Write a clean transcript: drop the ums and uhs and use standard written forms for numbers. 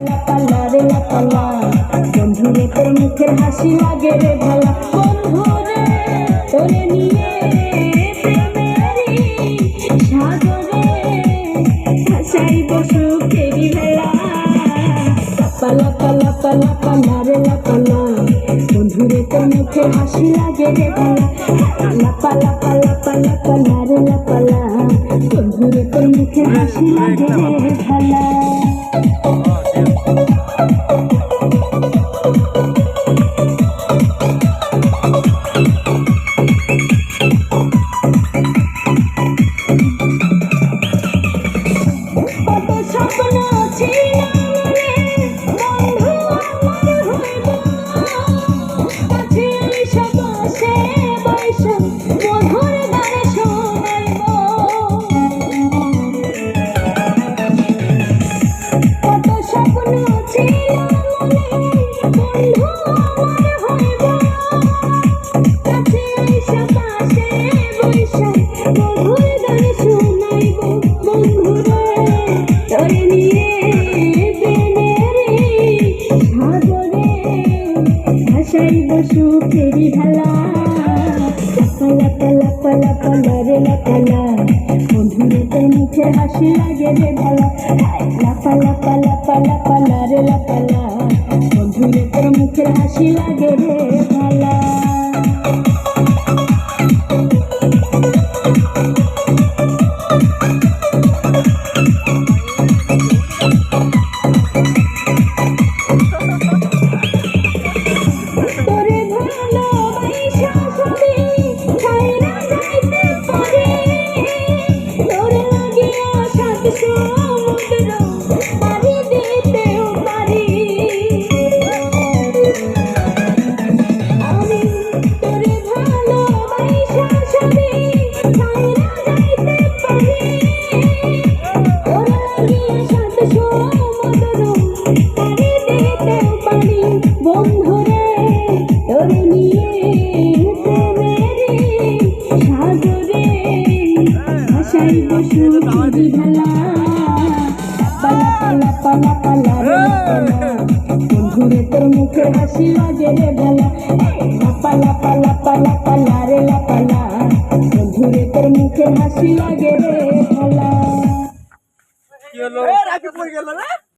লাপালা রে লাপালা বন্ধুরে তোর মুখের হাসি লাগে রে ভালা বন্ধুরে তোরে নিয়ে প্রেমেরই সাগরে ভাসাইব সুখেরই ভেলা লাপালা পালা পালা পালা রে লাপালা বন্ধুরে তোর মুখের হাসি লাগে রে ভালা লাপালা পালা পালা পালা রে লাপালা বন্ধুরে তোর মুখের হাসি লাগে রে ভালা কত স্বপ্ন ছিল মনে বন্ধু আমার হইব কাছে এসে বসে বসে মধুর গান শোনাইব কত স্বপ্ন ছিল মনে বন্ধু আমার হইব কাছে এসে বসে বসে মধুর গান শোনাইব বন্ধুরে তোরে নিয়ে প্রেমেরই সাগরে ভাসাইব সুখেরই ঢালা লাপালা পালা পালা রে লাপালা বন্ধুরে তোর মুখের হাসি লাগে রে ভালা লাপালা পালা পালা পালা রে লাপালা বন্ধুরে তোর মুখের হাসি লাগে রে ভালা তোরে ভালোবাসা সবে ছাইরা যাইতে পারি তোরে লাগিয়া সাত সমুদ্র পাড়ি দিতেও পারি আমি তোরে ভালোবাসা সবে ছাইরা যাইতে পারি তোরে লাগিয়া সাত সমুদ্র পাড়ি দিতেও পারি বন্ধুরে তোরে নিয়ে প্রেমেরই সাগরে ভাসাইব সুখেরই ঢালা পালা পালা পালা পালা রে লাপালা বন্ধুরে তোর মুখের হাসি লাগে রে ভালা লাপালা পালা পালা পালা রে লাপালা বন্ধুরে তোর মুখের হাসি লাগে রে ভালা।